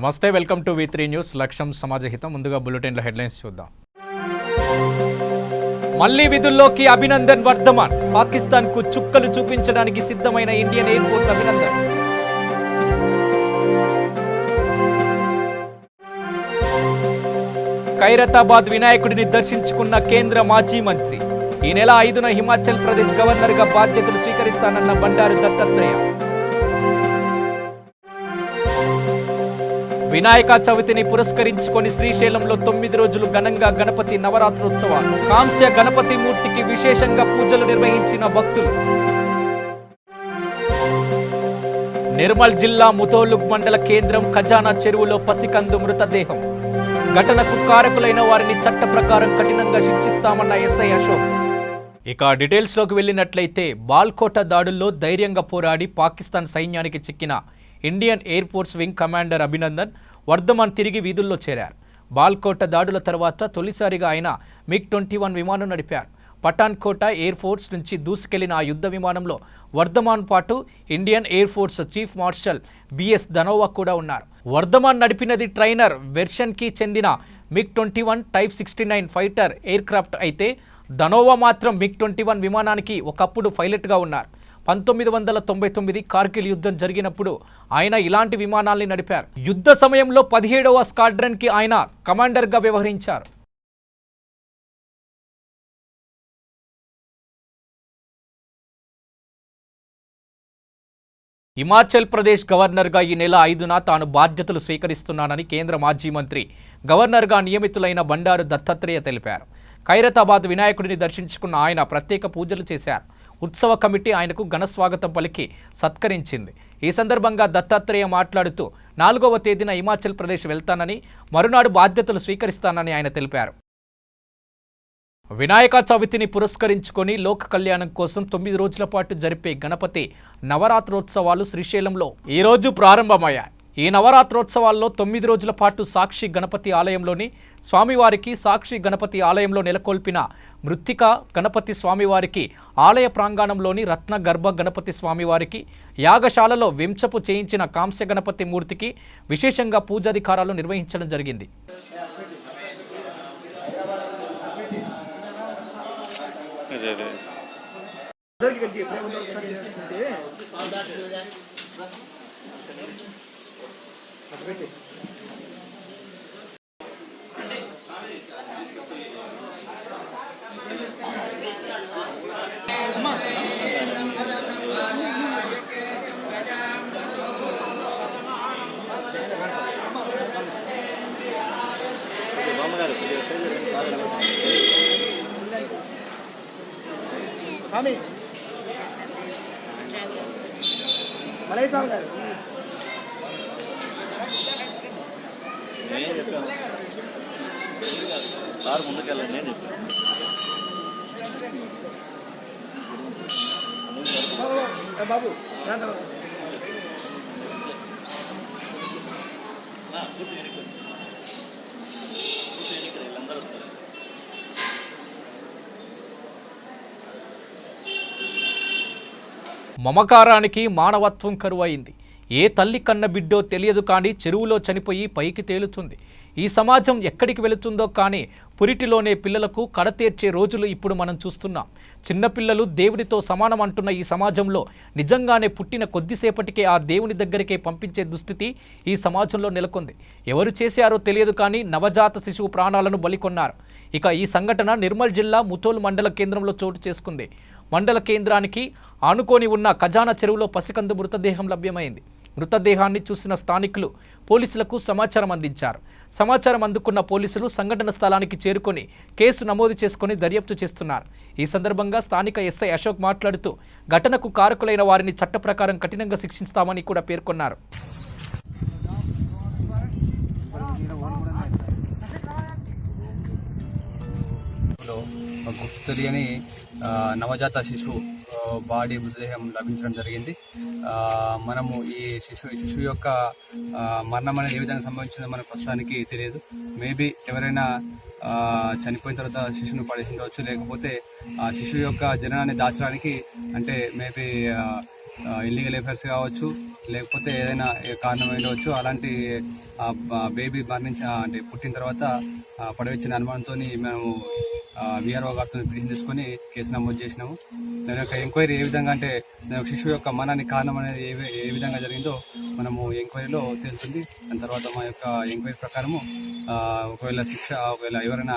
నమస్తే, welcome to V3 news. లక్ష్యం సమాజహితం. ముందుగా బులెటిన్ల హెడ్లైన్స్ చూద్దాం. మళ్లీ విధుల్లోకి అభినందన్ వర్ధమాన్. పాకిస్తాన్ కు చుక్కలు చూపించడానికి సిద్ధమైన Indian air force Abhinandan. Khairatabad వినాయకుడిని దర్శించుకున్న కేంద్ర మాజీ మంత్రి. ఈ నెల 5న హిమాచల్ ప్రదేశ్ గవర్నర్ గా బాధ్యతలు స్వీకరిస్తానన్న బండారు దత్తాత్రేయ. వినాయక చవితిని పురస్కరించుకొని శ్రీశైలంలో 9 రోజులు ఘనంగా గణపతి నవరాత్రోత్సవాలు. కాంస్య గణపతి మూర్తికి విశేషంగా పూజలు నిర్వహించిన భక్తులు. నిర్మల్ జిల్లా ముతోలు మండల కేంద్రం ఖజానా చెరువులో పసికందు మృతదేహం. ఘటనకు కారకులైన వారిని చట్ట ప్రకారం కఠినంగా శిక్షిస్తామన్న ఎస్ఐ అశోక్. ఇక డీటెయిల్స్లోకి వెళ్ళినట్లయితే బాల్కోట దాడుల్లో ధైర్యంగా పోరాడి పాకిస్తాన్ సైన్యానికి చిక్కిన Indian air force wing commander Abhinandan Varthaman తిరిగి వీధుల్లో చేరారు. బాల్కోట దాడుల తర్వాత తొలిసారిగా ఆయన MiG-21 విమానం నడిపారు. పఠాన్కోట ఎయిర్ ఫోర్స్ నుంచి దూసుకెళ్లిన ఆ యుద్ధ విమానంలో వర్ధమాన్ పాటు Indian air force chief marshal BS Dhanoa కూడా ఉన్నారు. వర్ధమాన్ నడిపినది ట్రైనర్ వెర్షన్కి చెందిన MiG-21 type 69 fighter air craft అయితే ధనోవా మాత్రం MiG-21 విమానానికి ఒకప్పుడు పైలట్గా ఉన్నారు. 1999 కార్గిల్ యుద్ధం జరిగినప్పుడు ఆయన ఇలాంటి విమానాల్ని నడిపారు. యుద్ధ సమయంలో 17వ స్క్వాడ్రన్కి ఆయన కమాండర్గా వ్యవహరించారు. హిమాచల్ ప్రదేశ్ గవర్నర్గా ఈ నెల 5న తాను బాధ్యతలు స్వీకరిస్తున్నానని కేంద్ర మాజీ మంత్రి, గవర్నర్గా నియమితులైన బండారు దత్తాత్రేయ తెలిపారు. ఖైరతాబాద్ వినాయకుడిని దర్శించుకున్న ఆయన ప్రత్యేక పూజలు చేశారు. ఉత్సవ కమిటీ ఆయనకు ఘనస్వాగతం పలికి సత్కరించింది. ఈ సందర్భంగా దత్తాత్రేయ మాట్లాడుతూ 4వ తేదీన హిమాచల్ ప్రదేశ్ వెళ్తానని, మరునాడు బాధ్యతలు స్వీకరిస్తానని ఆయన తెలిపారు. వినాయక చవితిని పురస్కరించుకొని లోక కళ్యాణం కోసం 9 రోజుల పాటు జరిపే గణపతి నవరాత్రోత్సవాలు శ్రీశైలంలో ఈరోజు ప్రారంభమయ్యాయి. ఈ నవరాత్రోత్సవాల్లో 9 రోజుల పాటు సాక్షి గణపతి ఆలయంలోని స్వామివారికి, సాక్షి గణపతి ఆలయంలో నెలకొల్పిన మృత్తికా గణపతి స్వామివారికి, ఆలయ ప్రాంగణంలోని రత్న గర్భ గణపతి స్వామివారికి, యాగశాలలో వెంచపు చేయించిన కాంస్య గణపతి మూర్తికి విశేషంగా పూజాధికారాలు నిర్వహించడం జరిగింది. సార్ ముందుకెళ్ళండి నేను చెప్పాను. బాబు మమకారానికి మానవత్వం కరువైంది. ఏ తల్లి కన్న బిడ్డో తెలియదు, కానీ చెరువులో చనిపోయి పైకి తేలుతుంది. ఈ సమాజం ఎక్కడికి వెళుతుందో కానీ పురిటిలోనే పిల్లలకు కడతీర్చే రోజులు ఇప్పుడు మనం చూస్తున్నాం. చిన్నపిల్లలు దేవుడితో సమానం అంటున్న ఈ సమాజంలో నిజంగానే పుట్టిన కొద్దిసేపటికే ఆ దేవుని దగ్గరికే పంపించే దుస్థితి ఈ సమాజంలో నెలకొంది. ఎవరు చేశారో తెలియదు, కానీ నవజాత శిశువు ప్రాణాలను బలికొన్నారు. ఇక ఈ సంఘటన నిర్మల్ జిల్లా ముతోల్ మండల కేంద్రంలో చోటు చేసుకుంది. మండల కేంద్రానికి ఆనుకొని ఉన్న ఖజానా చెరువులో పసికందు మృతదేహం లభ్యమైంది. మృతదేహాన్ని చూసిన స్థానికులు పోలీసులకు సమాచారం అందించారు. సమాచారం అందుకున్న పోలీసులు సంఘటన స్థలానికి చేరుకొని కేసు నమోదు చేసుకుని దర్యాప్తు చేస్తున్నారు. ఈ సందర్భంగా స్థానిక ఎస్ఐ అశోక్ మాట్లాడుతూ ఘటనకు కారకులైన వారిని చట్ట ప్రకారం కఠినంగా శిక్షిస్తామని కూడా పేర్కొన్నారు. గుర్తు తెలియని నవజాత శిశువు బాడీ మృతదేహం లభించడం జరిగింది. మనము ఈ శిశువు యొక్క మరణం అనేది ఏ విధంగా సంభవించిందో మనకు ప్రస్తుతానికి తెలియదు. మేబీ ఎవరైనా చనిపోయిన తర్వాత శిశువును పడేసిండవచ్చు, లేకపోతే ఆ శిశువు యొక్క జననాన్ని దాచడానికి అంటే మేబీ ఇల్లీగల్ అఫైర్స్ కావచ్చు, లేకపోతే ఏదైనా కారణం ఉండవచ్చు. అలాంటి బేబీ అంటే పుట్టిన తర్వాత పడవచ్చిన అనుమానంతో మేము విఆర్ఓ గారితో పిటిషన్ తీసుకొని కేసు నమోదు చేసినాము. దాని యొక్క ఎంక్వైరీ ఏ విధంగా అంటే శిశువు యొక్క మరణానికి కారణం అనేది ఏ విధంగా జరిగిందో మనము ఎంక్వైరీలో తేలుతుంది. దాని తర్వాత మా యొక్క ఎంక్వైరీ ప్రకారము ఒకవేళ ఎవరైనా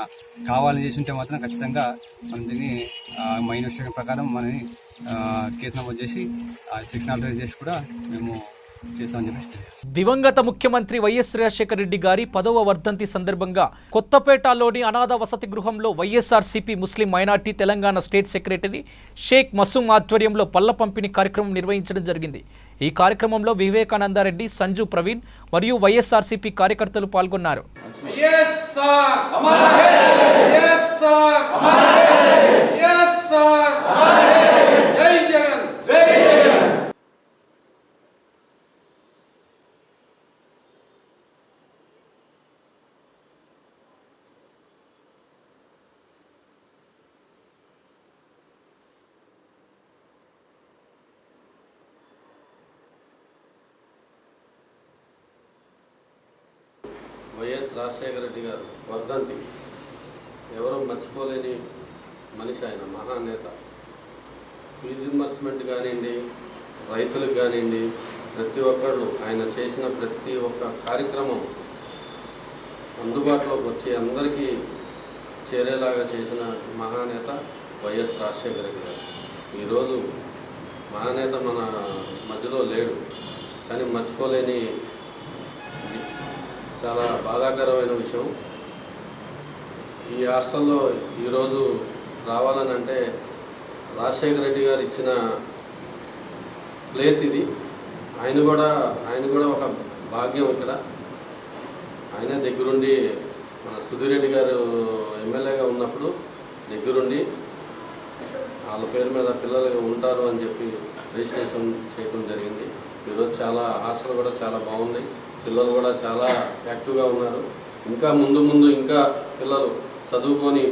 కావాలని చేసి ఉంటే మాత్రం ఖచ్చితంగా మనం దీన్ని మా ఇన్వెస్టిగేషన్ ప్రకారం మనని కేసు నమోదు చేసి శిక్షణ ఆర్డర్ చేసి కూడా మేము చేస్తామని చెప్పేసి. దివంగత ముఖ్యమంత్రి వైఎస్ రాజశేఖర రెడ్డి గారి 10వ వర్ధంతి సందర్భంగా కొత్తపేటలోని అనాథ వసతి గృహంలో వైఎస్ఆర్సీపీ ముస్లిం minority Telangana state secretary Sheikh Masoom ఆధ్వర్యంలో పళ్ల పంపిణీ కార్యక్రమం నిర్వహించడం జరిగింది. ఈ కార్యక్రమంలో వివేకానందరెడ్డి, సంజు ప్రవీణ్ మరియు వైఎస్ఆర్సీపీ కార్యకర్తలు పాల్గొన్నారు. వైఎస్ రాజశేఖర రెడ్డి గారు వర్ధంతి ఎవరో మర్చిపోలేని మనిషి. ఆయన మహానేత. ఫీజు రిమర్స్మెంట్ కానివ్వండి, రైతులకు కానివ్వండి, ప్రతి ఒక్కళ్ళు ఆయన చేసిన ప్రతి ఒక్క కార్యక్రమం అందుబాటులోకి వచ్చి అందరికీ చేరేలాగా చేసిన మహానేత వైఎస్ రాజశేఖర రెడ్డి గారు. ఈరోజు మహానేత మన మధ్యలో లేడు, కానీ మర్చిపోలేని చాలా బాధాకరమైన విషయం. ఈ హాస్టల్లో ఈరోజు రావాలని అంటే రాజశేఖర రెడ్డి గారు ఇచ్చిన ప్లేస్ ఇది. ఆయన కూడా ఒక భాగ్యం. ఇక్కడ ఆయన దగ్గరుండి మన సుధీర్ రెడ్డి గారు ఎమ్మెల్యేగా ఉన్నప్పుడు దగ్గరుండి వాళ్ళ పేరు మీద పిల్లలుగా ఉంటారు అని చెప్పి రిజిస్ట్రేషన్ చేయడం జరిగింది. ఈరోజు చాలా హాస్టల్ కూడా చాలా బాగుంది. పిల్లలు కూడా చాలా యాక్టివ్గా ఉన్నారు. ఇంకా ముందు ఇంకా పిల్లలు చదువుకొని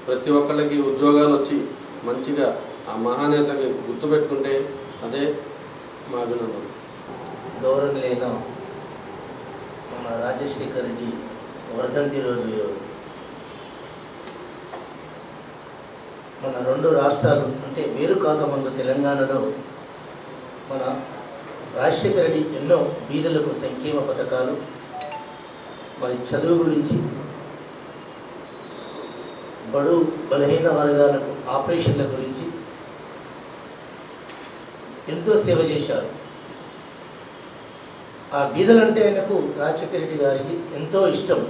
ప్రతి ఒక్కళ్ళకి ఉద్యోగాలు వచ్చి మంచిగా ఆ మహానేతకి గుర్తుపెట్టుకుంటే అదే మా అభినందన. గౌరవనీయులైన మన రాజశేఖర రెడ్డి వర్ధంతి రోజు ఈరోజు మన రెండు రాష్ట్రాలు అంటే వేరు కాకముందు తెలంగాణలో మన రాజశేఖర రెడ్డి ఎన్నో బీదలకు సంక్షేమ పథకాలు, మరి చదువు గురించి, బడు బలహీన వర్గాలకు ఆపరేషన్ల గురించి ఎంతో సేవ చేశారు. ఆ బీదలంటే ఆయనకు రాజశేఖర రెడ్డి గారికి ఎంతో ఇష్టం.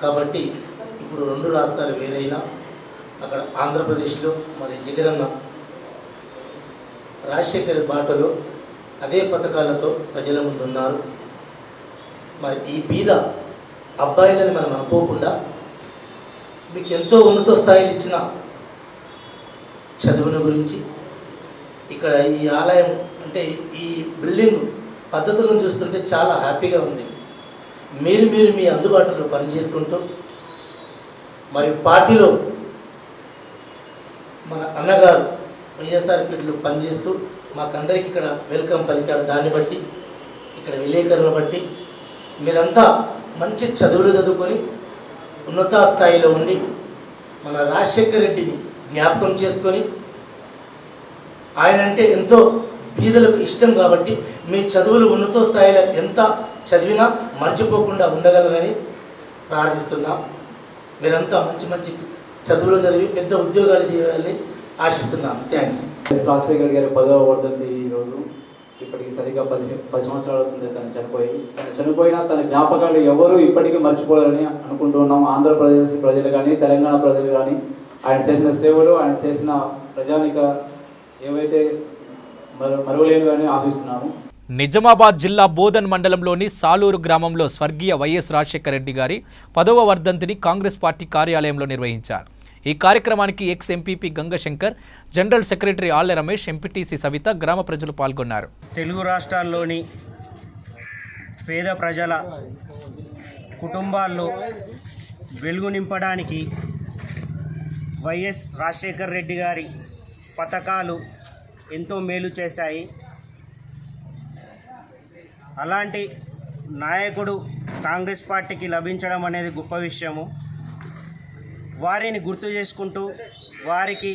కాబట్టి ఇప్పుడు రెండు రాష్ట్రాలు వేరైనా అక్కడ ఆంధ్రప్రదేశ్లో మరి జగనన్న రాజశేఖర బాటలో అదే పథకాలతో ప్రజల ముందున్నారు. మరి ఈ బీద అబ్బాయిలని మనం అనుకోకుండా మీకు ఎంతో ఉన్నత స్థాయిలు ఇచ్చిన చదువుల గురించి, ఇక్కడ ఈ ఆలయం అంటే ఈ బిల్డింగ్ పద్ధతులను చూస్తుంటే చాలా హ్యాపీగా ఉంది. మీరు మీ అందుబాటులో పనిచేసుకుంటూ మరి పార్టీలో మన అన్నగారు వైఎస్ఆర్పీలో పనిచేస్తూ మాకందరికి ఇక్కడ వెల్కమ్ పలికాడు. దాన్ని బట్టి ఇక్కడ విలేకరులను బట్టి మీరంతా మంచి చదువులు చదువుకొని ఉన్నత స్థాయిలో ఉండి మన రాజశేఖర రెడ్డిని జ్ఞాపకం చేసుకొని, ఆయన అంటే ఎంతో బీదలకు ఇష్టం కాబట్టి మీ చదువులు ఉన్నత స్థాయిలో ఎంత చదివినా మర్చిపోకుండా ఉండగలరని ప్రార్థిస్తున్నాం. మీరంతా మంచి చదువులు చదివి పెద్ద ఉద్యోగాలు చేయాలని ఆశిస్తున్నాం. థ్యాంక్స్. రాజశేఖర్ గారి 10వ వర్ధంతి ఈరోజు. ఇప్పటికి సరిగ్గా 10 సంవత్సరాలు అవుతుంది తను చనిపోయినా తన జ్ఞాపకాలు ఎవరు ఇప్పటికీ మర్చిపోలేరని అనుకుంటున్నాం. ఆంధ్రప్రదేశ్ ప్రజలు కానీ, తెలంగాణ ప్రజలు కానీ ఆయన చేసిన సేవలు, ఆయన చేసిన ప్రజానిక ఏవైతే మరువలేనివని ఆశిస్తున్నాము. నిజామాబాద్ జిల్లా బోధన్ మండలంలోని సాలూరు గ్రామంలో స్వర్గీయ వైఎస్ రాజశేఖర రెడ్డి గారి 10వ వర్ధంతిని కాంగ్రెస్ పార్టీ కార్యాలయంలో నిర్వహించారు. ఈ కార్యక్రమానికి ఎక్స్ ఎంపీపీ గంగశంకర్, జనరల్ సెక్రటరీ ఆళ్ల రమేష్, ఎంపీటీసీ సవిత, గ్రామ ప్రజలు పాల్గొన్నారు. తెలుగు రాష్ట్రాల్లోని పేద ప్రజల కుటుంబాల్లో వెలుగు నింపడానికి వైఎస్ రాజశేఖర్ రెడ్డి గారి పథకాలు ఎంతో మేలు చేశాయి. అలాంటి నాయకుడు కాంగ్రెస్ పార్టీకి లభించడం అనేది గొప్ప విషయము. వారిని గుర్తు చేసుకుంటూ వారికి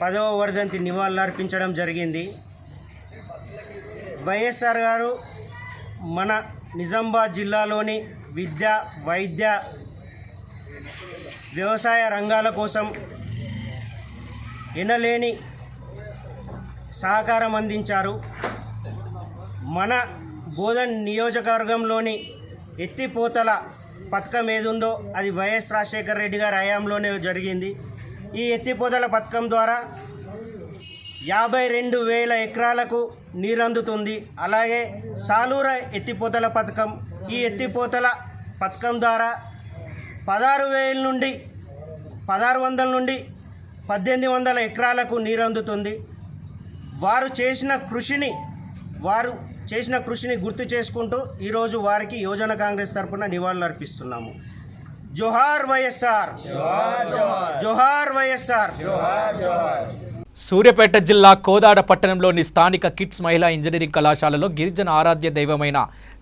10వ వర్ధంతి నివాళులర్పించడం జరిగింది. వైఎస్ఆర్ గారు మన నిజామాబాద్ జిల్లాలోని విద్య, వైద్య, వ్యవసాయ రంగాల కోసం ఎనలేని సహకారం అందించారు. మన బోధన్ నియోజకవర్గంలోని ఎత్తిపోతల పథకం ఏదుందో అది వైఎస్ రాజశేఖర్ రెడ్డి గారి హయాంలోనే జరిగింది. ఈ ఎత్తిపోతల పథకం ద్వారా 52,000 ఎకరాలకు నీరందుతుంది. అలాగే సాలూర ఎత్తిపోతల పథకం, ఈ ఎత్తిపోతల పథకం ద్వారా 16,000 నుండి 1,600 నుండి 1,800 ఎకరాలకు నీరందుతుంది. వారు చేసిన కృషిని గుర్తు చేసుకుంటూ ఈరోజు వారికి యువజన కాంగ్రెస్ తరఫున నివాళులు అర్పిస్తున్నాము. జోహార్ వైఎస్ఆర్, జోహార్ వైఎస్ఆర్. సూర్యాపేట జిల్లా కోదాడ పట్టణంలోని స్థానిక కిట్స్ మహిళా ఇంజనీరింగ్ కళాశాలలో గిరిజన ఆరాధ్య దైవమైన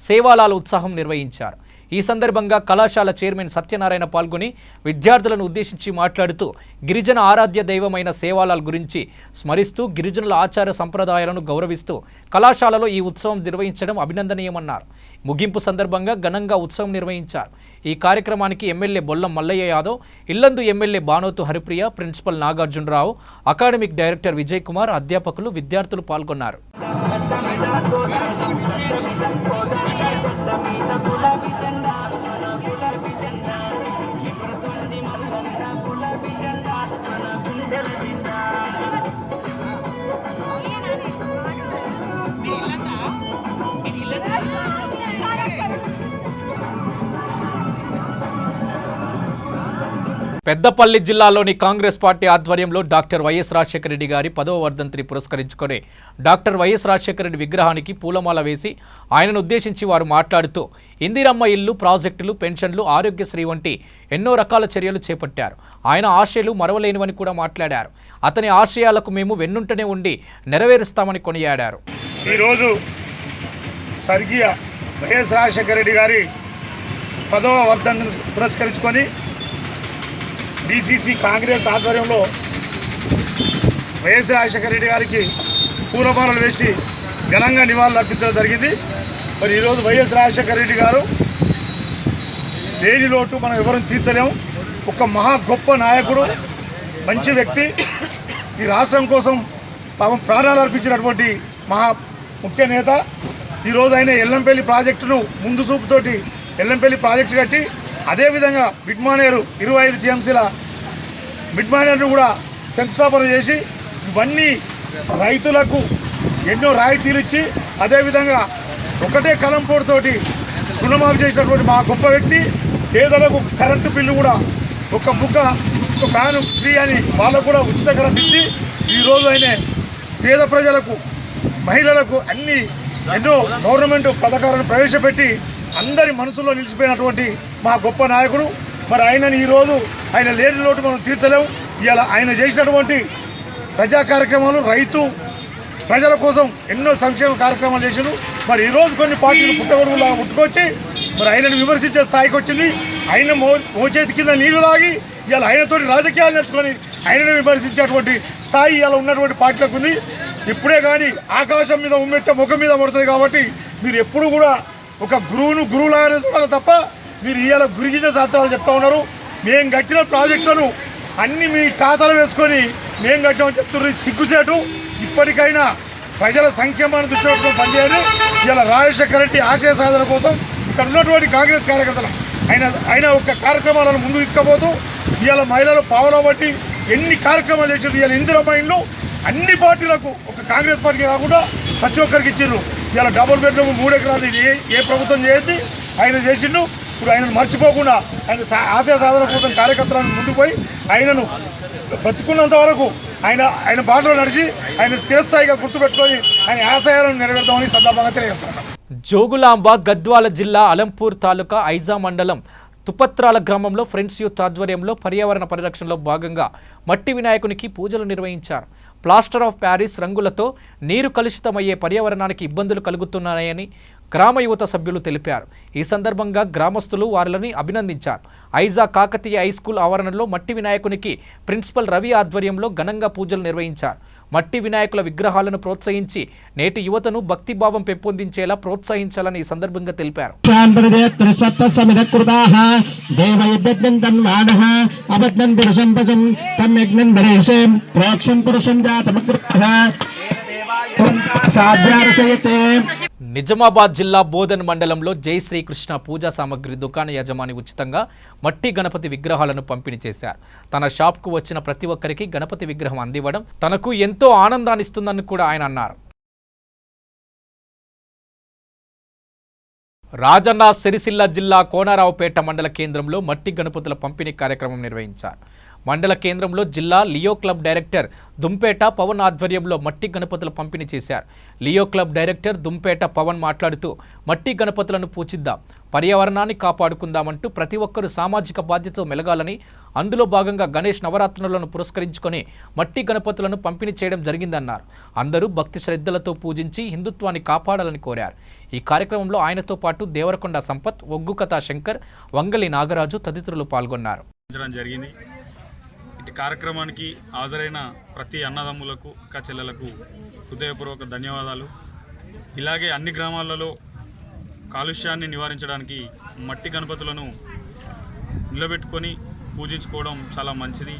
సేవాలాల్ ఉత్సవం నిర్వహించారు. ఈ సందర్భంగా కళాశాల చైర్మన్ సత్యనారాయణ పాల్గొని విద్యార్థులను ఉద్దేశించి మాట్లాడుతూ గిరిజన ఆరాధ్య దైవమైన సేవాలాల్ గురించి స్మరిస్తూ గిరిజనుల ఆచార సంప్రదాయాలను గౌరవిస్తూ కళాశాలలో ఈ ఉత్సవం నిర్వహించడం అభినందనీయమన్నారు. ముగింపు సందర్భంగా ఘనంగా ఉత్సవం నిర్వహించారు. ఈ కార్యక్రమానికి MLA Bollam Mallaiah Yadav, Yellandu MLA Banothu Haripriya, principal Nagarjuna Rao, academic director Vijay Kumar, అధ్యాపకులు, విద్యార్థులు పాల్గొన్నారు. పెద్దపల్లి జిల్లాలోని కాంగ్రెస్ పార్టీ ఆధ్వర్యంలో డాక్టర్ వైఎస్ రాజశేఖర రెడ్డి గారి 10వ వర్ధంతిని పురస్కరించుకొని డాక్టర్ వైఎస్ రాజశేఖర రెడ్డి విగ్రహానికి పూలమాల వేసి ఆయనను ఉద్దేశించి వారు మాట్లాడుతూ ఇందిరమ్మ ఇల్లు, ప్రాజెక్టులు, పెన్షన్లు, ఆరోగ్యశ్రీ వంటి ఎన్నో రకాల చర్యలు చేపట్టారు. ఆయన ఆశయాలు మరవలేనివని కూడా మాట్లాడారు. అతని ఆశయాలకు మేము వెన్నుంటనే ఉండి నెరవేరుస్తామని కొనియాడారు. ఈరోజు స్వర్గీయ వైఎస్ రాజశేఖర రెడ్డి గారి 10వ వర్ధంతిని పురస్కరించుకొని డిసిసి కాంగ్రెస్ ఆధ్వర్యంలో వైఎస్ రాజశేఖర రెడ్డి గారికి పూలమాలలు వేసి ఘనంగా నివాళులు అర్పించడం జరిగింది. మరి ఈరోజు వైఎస్ రాజశేఖర రెడ్డి గారు లేని లోటు మనం ఎవరిని తీర్చలేము. ఒక మహా గొప్ప నాయకుడు, మంచి వ్యక్తి, ఈ రాష్ట్రం కోసం పాపం ప్రాణాలు అర్పించినటువంటి మహా ముఖ్య నేత. ఈరోజు ఆయన ఎల్లంపల్లి ప్రాజెక్టును ముందు చూపుతోటి ఎల్లంపల్లి ప్రాజెక్టు కట్టి అదేవిధంగా మిడ్మానేరు 25 టీఎంసీల మిడ్మానేరును కూడా శంకుస్థాపన చేసి ఇవన్నీ రైతులకు ఎన్నో రాయితీలు ఇచ్చి అదేవిధంగా ఒకటే కలంపోటుతోటి రుణమాఫీ చేసినటువంటి మా గొప్ప వ్యక్తి. పేదలకు కరెంటు బిల్లు కూడా ఒక ఫ్యాను ఫ్రీ అని వాళ్ళకు కూడా ఉచిత కరెంట్ ఇచ్చి ఈరోజు ఆయన పేద ప్రజలకు, మహిళలకు ఎన్నో గవర్నమెంట్ పథకాలను ప్రవేశపెట్టి అందరి మనసులో నిలిచిపోయినటువంటి మా గొప్ప నాయకుడు. మరి ఆయనని ఈరోజు ఆయన లేని లోటు మనం తీర్చలేము. ఇలా ఆయన చేసినటువంటి ప్రజా కార్యక్రమాలు, ప్రజల కోసం ఎన్నో సంక్షేమ కార్యక్రమాలు చేశారు. మరి ఈరోజు కొన్ని పార్టీలు పుట్టగొడుగులాగా పుట్టుకొచ్చి మరి ఆయనను విమర్శించే స్థాయికి వచ్చింది. ఆయన మోచేతి కింద నీళ్లు తాగి ఇలా ఆయనతోటి రాజకీయాలు నేర్చుకొని ఆయనను విమర్శించేటువంటి స్థాయి ఇలా ఉన్నటువంటి పార్టీలకు ఉంది. ఇప్పుడే కానీ ఆకాశం మీద ఉమ్మెత్తే ముఖం మీద పడుతుంది. కాబట్టి మీరు ఎప్పుడు కూడా ఒక గురువులాగానే చూడాలి తప్ప మీరు ఇవాళ గురిగిన శాస్త్రాలు చెప్తా ఉన్నారు. మేము కట్టిన ప్రాజెక్టులను అన్నీ మీ ఖాతాలో వేసుకొని మేము కట్టామని చెప్తున్నారు. సిగ్గుసేటు. ఇప్పటికైనా ప్రజల సంక్షేమాన్ని దృష్టి పెట్టుకొని పనిచేయండి. ఇలా రాజశేఖర రెడ్డి ఆశయ సాధన కోసం ఇక్కడ ఉన్నటువంటి కాంగ్రెస్ కార్యకర్తలు ఆయన ఒక కార్యక్రమాలను ముందు తీసుకుపోతూ ఇవాళ మహిళలు పావులా బట్టి ఎన్ని కార్యక్రమాలు చేసారు. ఇవాళ ఇందిరమ్మ ఇల్లు అన్ని పార్టీలకు, ఒక కాంగ్రెస్ పార్టీకి కాకుండా ప్రతి ఒక్కరికి ఇచ్చిండ్రు. ఇలా డబుల్ బెడ్రూమ్ 3 ఎకరాలు ఏ ప్రభుత్వం చేయద్ది ఆయన చేసిండు. ఇప్పుడు ఆయనను మర్చిపోకుండా ఆయన ఆశయ సాధన కోసం కార్యకర్తలను ముందుకు పోయి ఆయనను బతుకున్నంత వరకు ఆయన బాటలో నడిచి ఆయన చిరస్థాయిగా గుర్తుపెట్టుకొని ఆయన ఆశయాలను నెరవేర్దామని సందర్భంగా తెలియజేస్తున్నాను. జోగులాంబ గద్వాల జిల్లా అలంపూర్ తాలూకా ఐజా మండలం తుపత్రాల గ్రామంలో ఫ్రెండ్స్ యూత్ ఆధ్వర్యంలో పర్యావరణ పరిరక్షణలో భాగంగా మట్టి వినాయకునికి పూజలు నిర్వహించారు. ప్లాస్టర్ ఆఫ్ ప్యారిస్ రంగులతో నీరు కలుషితమయ్యే పర్యావరణానికి ఇబ్బందులు కలుగుతున్నాయని గ్రామ యువత సభ్యులు తెలిపారు. ఈ సందర్భంగా గ్రామస్తులు వారిని అభినందించారు. ఐజా కాకతీయ హై స్కూల్ ఆవరణలో మట్టి వినాయకునికి ప్రిన్సిపల్ రవి ఆధ్వర్యంలో ఘనంగా పూజలు నిర్వహించారు. మట్టి వినాయకుల విగ్రహాలను ప్రోత్సహించి నేటి యువతను భక్తిభావం పెంపొందించేలా ప్రోత్సహించాలని ఈ సందర్భంగా తెలిపారు. నిజామాబాద్ జిల్లా బోధన్ మండలంలో జై శ్రీకృష్ణ పూజా సామగ్రి దుకాణ యజమాని ఉచితంగా మట్టి గణపతి విగ్రహాలను పంపిణీ చేశారు. తన షాప్కు వచ్చిన ప్రతి ఒక్కరికి గణపతి విగ్రహం అందివ్వడం తనకు ఎంతో ఆనందాన్ని ఇస్తుందని కూడా ఆయన అన్నారు. రాజన్న సిరిసిల్ల జిల్లా కోనరావుపేట మండల కేంద్రంలో మట్టి గణపతుల పంపిణీ కార్యక్రమం నిర్వహించారు. మండల కేంద్రంలో జిల్లా Leo club director Dumpeta Pawan ఆధ్వర్యంలో మట్టి గణపతుల పంపిణీ చేశారు. Leo club director Dumpeta Pawan మాట్లాడుతూ మట్టి గణపతులను పూజిద్దాం, పర్యావరణాన్ని కాపాడుకుందామంటూ ప్రతి ఒక్కరూ సామాజిక బాధ్యతతో మెలగాలని, అందులో భాగంగా గణేష్ నవరాత్రులను పురస్కరించుకొని మట్టి గణపతులను పంపిణీ చేయడం జరిగిందన్నారు. అందరూ భక్తి శ్రద్ధలతో పూజించి హిందుత్వాన్ని కాపాడాలని కోరారు. ఈ కార్యక్రమంలో ఆయనతో పాటు దేవరకొండ సంపత్, ఒగ్గు కథా శంకర్, వంగలి నాగరాజు తదితరులు పాల్గొన్నారు. ఇటు కార్యక్రమానికి హాజరైన ప్రతి అన్నదమ్ములకు, అక్క చెల్లెలకు హృదయపూర్వక ధన్యవాదాలు. ఇలాగే అన్ని గ్రామాలలో కాలుష్యాన్ని నివారించడానికి మట్టి గణపతులను నిలబెట్టుకొని పూజించుకోవడం చాలా మంచిది.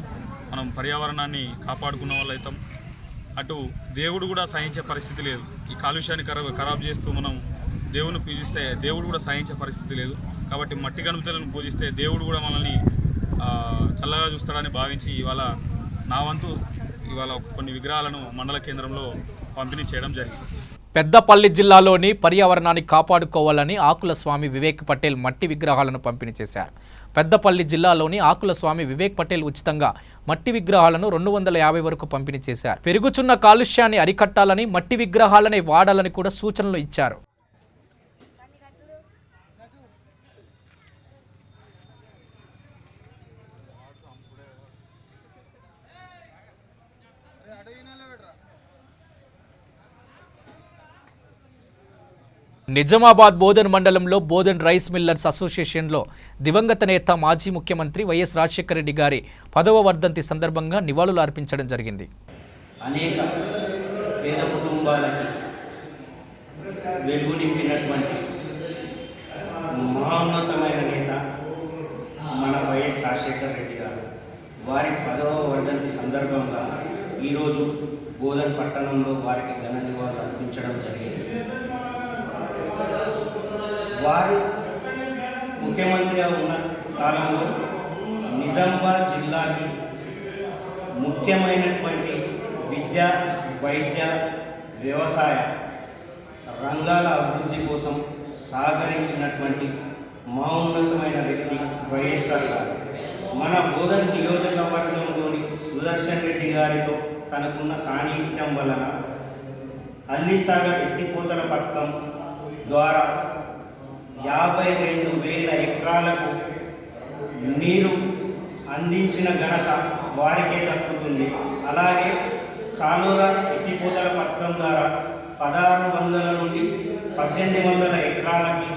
మనం పర్యావరణాన్ని కాపాడుకున్న వాళ్ళు అవుతాం. అటు దేవుడు కూడా సహించే పరిస్థితి లేదు. ఈ కాలుష్యాన్ని ఖరాబ్ చేస్తూ మనం దేవుని పూజిస్తే దేవుడు కూడా సహించే పరిస్థితి లేదు. కాబట్టి మట్టి గణపతులను పూజిస్తే దేవుడు కూడా మనల్ని చల్లగా చూస్తాడని భావించి నా వంతు ఇవాళ కొన్ని విగ్రహాలను మండల కేంద్రంలో పంపిణీ చేయడం జరిగింది. పెద్దపల్లి జిల్లాలోని పర్యావరణాన్ని కాపాడుకోవాలని ఆకుల స్వామి వివేక్ పటేల్ మట్టి విగ్రహాలను పంపిణీ చేశారు. పెద్దపల్లి జిల్లాలోని ఆకుల స్వామి వివేక్ పటేల్ ఉచితంగా మట్టి విగ్రహాలను 250 వరకు పంపిణీ చేశారు. పెరుగుతున్న కాలుష్యాన్ని అరికట్టాలని, మట్టి విగ్రహాలనే వాడాలని కూడా సూచనలు ఇచ్చారు. నిజామాబాద్ బోధన్ మండలంలో బోధన్ రైస్ మిల్లర్స్ అసోసియేషన్లో దివంగత నేత మాజీ ముఖ్యమంత్రి వైఎస్ రాజశేఖర రెడ్డి గారి 10వ వర్ధంతి సందర్భంగా నివాళులు అర్పించడం జరిగింది. అనేక పేద కుటుంబాలకి వెలుగు నింపినటువంటి మహోన్నతమైన నేత మన వైఎస్ రాజశేఖర రెడ్డి గారు. వారి 10వ వర్ధంతి సందర్భంగా ఈరోజు బోధన్ పట్టణంలో వారికి ఘన నివాళులు అర్పించడం జరిగింది. వారు ముఖ్యమంత్రిగా ఉన్న కాలంలో నిజామాబాద్ జిల్లాకి ముఖ్యమైనటువంటి విద్య, వైద్య, వ్యవసాయ రంగాల అభివృద్ధి కోసం సహకరించినటువంటి మహోన్నతమైన వ్యక్తి వైఎస్ఆర్ గారు. మన బోధన్ నియోజకవర్గంలోని సుదర్శన్ రెడ్డి గారితో తనకున్న సాన్నిహిత్యం వలన అల్లీసాగర్ ఎత్తిపోతల పథకం ద్వారా 52,000 ఎకరాలకు నీరు అందించిన ఘనత వారికే దక్కుతుంది. అలాగే సాలూరా ఎత్తిపోతల పథకం ద్వారా 1600 నుండి 1800 ఎకరాలకి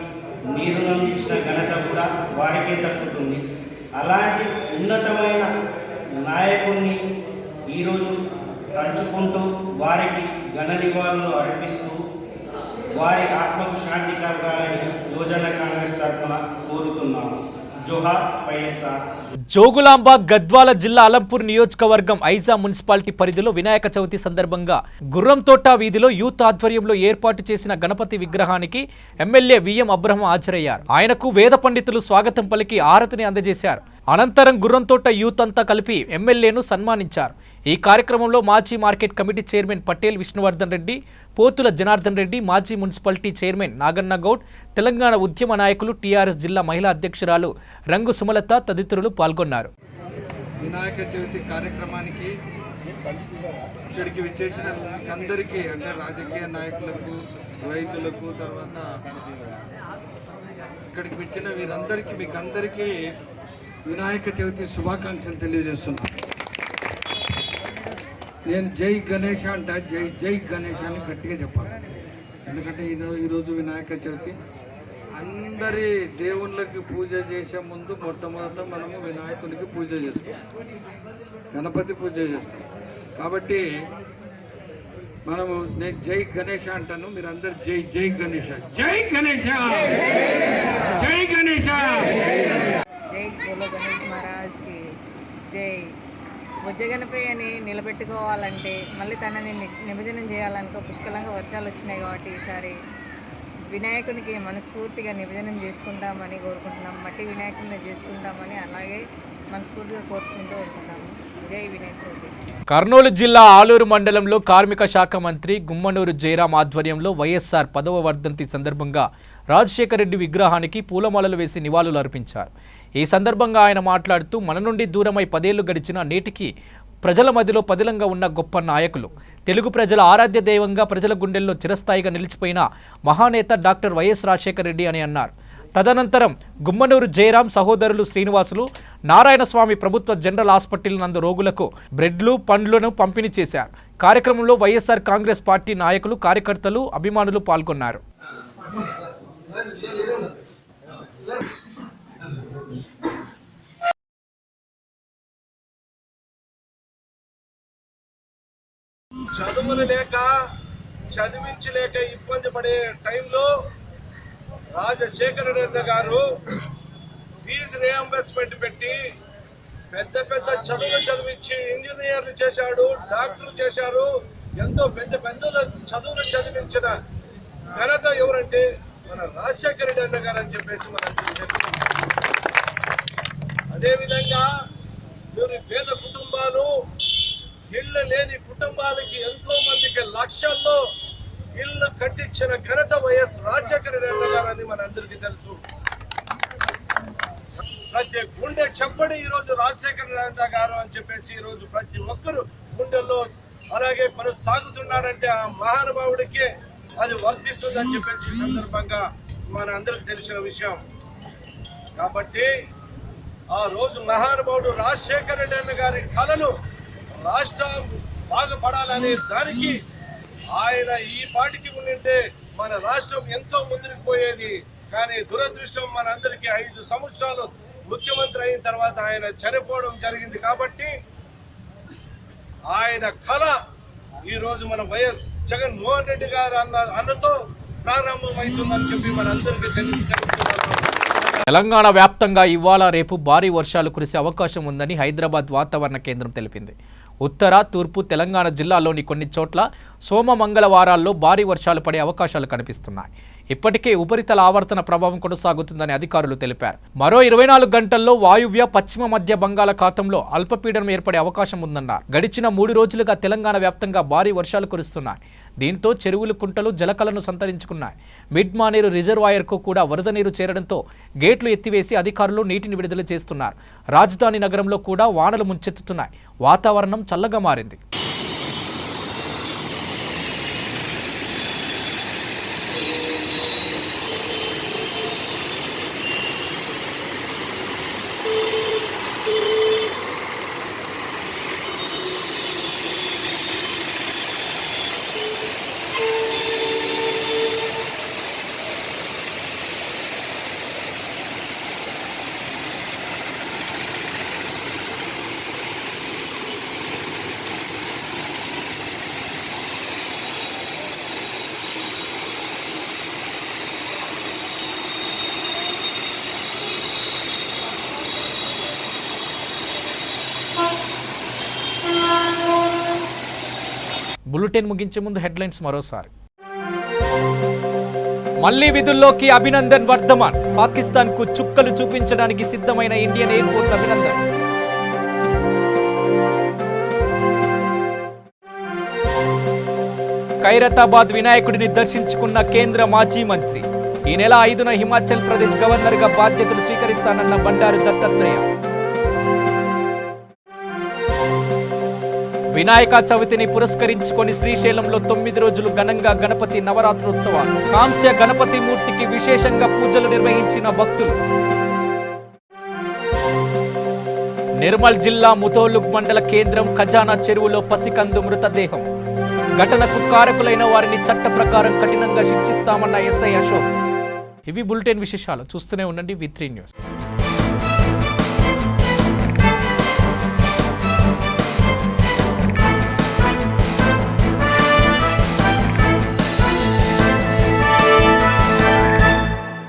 నీరును అందించిన ఘనత కూడా వారికే దక్కుతుంది. అలాంటి ఉన్నతమైన నాయకుడిని ఈరోజు తలుచుకుంటూ వారికి ఘన నివాళులు అర్పిస్తూ వారి ఆత్మకు శాంతి కలగాలని యోజన కాంగ్రెస్ తరఫున కోరుతున్నాము. జోహార్ వైఎస్ఆర్. జోగులాంబ గద్వాల జిల్లా అలంపూర్ నియోజకవర్గం ఐజా మున్సిపాలిటీ పరిధిలో వినాయక చవితి సందర్భంగా గుర్రంతోట వీధిలో యూత్ ఆధ్వర్యంలో ఏర్పాటు చేసిన గణపతి విగ్రహానికి ఎమ్మెల్యే విఎం అబ్రహం హాజరయ్యారు. ఆయనకు వేద పండితులు స్వాగతం పలికి ఆరతిని అందజేశారు. అనంతరం గుర్రంతోట యూత్ అంతా కలిపి ఎమ్మెల్యేను సన్మానించారు. ఈ కార్యక్రమంలో మాజీ market committee chairman Patel Vishnuvardhan Reddy, Pothula Janardhan Reddy, మాజీ మున్సిపాలిటీ చైర్మన్ నాగన్న గౌడ్, తెలంగాణ ఉద్యమ నాయకులు, టీఆర్ఎస్ జిల్లా మహిళా అధ్యక్షురాలు రంగు సుమలత తదితరులు పాల్గొన్నారు. వినాయక చవితి కార్యక్రమానికి ఇక్కడికి విచ్చేసిన అందరికీ, అంటే రాజకీయ నాయకులకు, రైతులకు, తర్వాత ఇక్కడికి వచ్చిన వీరందరికీ, మీకు అందరికీ వినాయక చవితి శుభాకాంక్షలు తెలియజేస్తున్నాను. నేను జై గణేష అంటే జై జై గణేష అని గట్టిగా చెప్పాలి. ఎందుకంటే ఈరోజు వినాయక చవితి. అందరి దేవుళ్ళకి పూజ చేసే ముందు మొట్టమొదట మనము వినాయకునికి పూజ చేస్తాం, గణపతి పూజ చేస్తాం. కాబట్టి మనము, నేను జై గణేష అంటాను, మీరు అందరు జై జై గణేష, జై గణేష, జై గణేష. జై బోలో గణేష్ మహారాజ్కి జై. బుజ్జగణపయ్యని నిలబెట్టుకోవాలంటే, మళ్ళీ తనని నిమజ్జనం చేయాలనుకో పుష్కలంగా వర్షాలు వచ్చినాయి కాబట్టి ఈసారి వినాయకునికి మనస్ఫూర్తిగా నిమజ్జనం చేసుకుంటామని కోరుకుంటున్నాం. మట్టి వినాయకుడిని చేసుకుంటామని అలాగే మనస్ఫూర్తిగా కోరుకుంటూ ఉంటున్నాము. జై వినాయక చవితి. కర్నూలు జిల్లా ఆలూరు మండలంలో కార్మిక శాఖ మంత్రి గుమ్మనూరు జయరాం ఆధ్వర్యంలో వైఎస్ఆర్ 10వ వర్ధంతి సందర్భంగా రాజశేఖర రెడ్డి విగ్రహానికి పూలమాలలు వేసి నివాళులు అర్పించారు. ఈ సందర్భంగా ఆయన మాట్లాడుతూ, మన నుండి దూరమై 10 ఏళ్లు గడిచిన నేటికి ప్రజల మధ్యలో పదిలంగా ఉన్న గొప్ప నాయకులు, తెలుగు ప్రజల ఆరాధ్య దైవంగా ప్రజల గుండెల్లో చిరస్థాయిగా నిలిచిపోయిన మహానేత డాక్టర్ వైఎస్ రాజశేఖర రెడ్డి అని అన్నారు. తదనంతరం గుమ్మనూరు జయరాం సహోదరులు శ్రీనివాసులు నారాయణస్వామి ప్రభుత్వ జనరల్ హాస్పిటల్ నందు రోగులకు బ్రెడ్లు, పండ్లను పంపిణీ చేశారు. కార్యక్రమంలో వైఎస్ఆర్ కాంగ్రెస్ పార్టీ నాయకులు, కార్యకర్తలు, అభిమానులు పాల్గొన్నారు. చదువులు లేక, చదివించలేక ఇబ్బంది పడే టైంలో రాజశేఖర రెడ్డి గారు ఫీజు రియంబర్స్మెంట్ పెట్టి పెద్ద పెద్ద చదువులు చదివించి ఇంజనీర్లు చేశాడు, డాక్టర్లు చేశారు. ఎంతో పెద్ద పెద్ద చదువులు చదివించిన ఘనత ఎవరంటే మన రాజశేఖర రెడ్డి గారు అని చెప్పేసి మనం తెలుసుకుంటాం. అదేవిధంగా మీరు పేద కుటుంబాలు, ఇళ్ళు లేని కుటుంబాలకి ఎంతో మందికి లక్షల్లో ఇల్లు కట్టించిన ఘనత వైఎస్ రాజశేఖర రెడ్డి గారు అని మనందరికీ తెలుసు. ప్రతి గుండె చెప్పడి ఈరోజు రాజశేఖర రెడ్డి గారు అని చెప్పేసి ఈరోజు ప్రతి ఒక్కరు గుండెల్లో అలాగే కొనసాగుతున్నాడంటే ఆ మహానుభావుడికి అది వర్తిస్తుందని చెప్పేసి ఈ సందర్భంగా మన అందరికి తెలిసిన విషయం. కాబట్టి ఆ రోజు మహానుభావుడు రాజశేఖర రెడ్డి గారి కళలు రాష్ట్రం బాగుపడాలనే దానికి ఆయన ఈ పార్టీకి ఉండింటే మన రాష్ట్రం ఎంతో ముందుకు పోయేది. కానీ దురదృష్టం మనందరికీ 5 సంవత్సరాలు ముఖ్యమంత్రి అయిన తర్వాత ఆయన చనిపోవడం జరిగింది. కాబట్టి ఆయన కళ ఈరోజు మన వైఎస్ జగన్మోహన్ రెడ్డి గారు అన్నతో ప్రారంభమవుతుందని చెప్పి మనందరికీ తెలుసుకుంటున్నాను. తెలంగాణ వ్యాప్తంగా ఇవాళ రేపు భారీ వర్షాలు కురిసే అవకాశం ఉందని హైదరాబాద్ వాతావరణ కేంద్రం తెలిపింది. ఉత్తర, తూర్పు తెలంగాణ జిల్లాల్లోని కొన్ని చోట్ల సోమ, మంగళవారాల్లో భారీ వర్షాలు పడే అవకాశాలు కనిపిస్తున్నాయి. ఇప్పటికే ఉపరితల ఆవర్తన ప్రభావం కొనసాగుతుందని అధికారులు తెలిపారు. మరో 24 గంటల్లో వాయువ్య, పశ్చిమ మధ్య బంగాళాఖాతంలో అల్పపీడనం ఏర్పడే అవకాశం ఉందన్నారు. గడిచిన 3 రోజులుగా తెలంగాణ వ్యాప్తంగా భారీ వర్షాలు కురుస్తున్నాయి. దీంతో చెరువులు, కుంటలు జలకలను సంతరించుకున్నాయి. మిడ్ మానేరు రిజర్వాయర్కు కూడా వరద నీరు చేరడంతో గేట్లు ఎత్తివేసి అధికారులు నీటిని విడుదల చేస్తున్నారు. రాజధాని నగరంలో కూడా వానలు ముంచెత్తుతున్నాయి. వాతావరణం చల్లగా మారింది. బులెటిన్ ముగించే ముందు హెడ్లైన్స్ మరోసారి. మళ్లీ విధుల్లోకి అభినందన్ వర్ధమాన్. పాకిస్తాన్ కు చుక్కలు చూపించడానికి సిద్ధమైన Indian air force Abhinandan. Khairatabad వినాయకుడిని దర్శించుకున్న కేంద్ర మాజీ మంత్రి. ఈ నెల 5న హిమాచల్ ప్రదేశ్ గవర్నర్ గా బాధ్యతలు స్వీకరిస్తానన్న బండారు దత్తాత్రేయ. వినాయక చవితిని పురస్కరించుకొని శ్రీశైలంలో 9 రోజులు ఘనంగా గణపతి నవరాత్రోత్సవాలు. కాంస్య గణపతి మూర్తికి విశేషంగా పూజలు నిర్వహించిన భక్తులు. నిర్మల్ జిల్లా ముతోలుగ్ మండల కేంద్రం ఖజానా చెరువులో పసికందు మృతదేహం. ఘటనకు కారకులైన వారిని చట్ట ప్రకారం కఠినంగా శిక్షిస్తామన్న ఎస్ఐ అశోక్. ఇవి బులెటిన్ విశేషాలు. చూస్తూనే ఉండండి V3 న్యూస్.